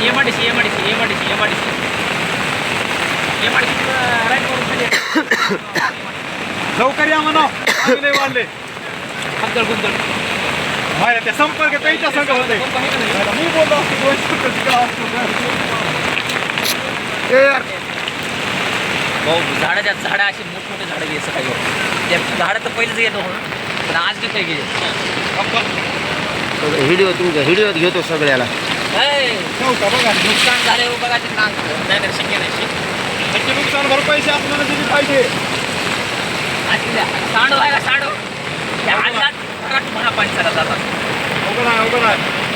MIDC right करून खाली लवकर या म्हणा नाही वाढले गुंतळ माझ्या त्या संपर्क त्यांच्या संघ होते मी बोललो भाऊ झाडाच्या झाडं अशी मोठमोठे झाडं घ्यायचं काही त्या झाडं तर पहिलेच येतो पण आज बी काही घ्यायचं व्हिडिओ घेतो सगळ्याला बघा नुकसान झाले बघा ते नाही तर शक्य नाही त्याची नुकसान भरपाई आपल्याला दिली पाहिजे सांडो आहे का सांडो त्या अंगात महापाणी सगळं जातात अवघड आहे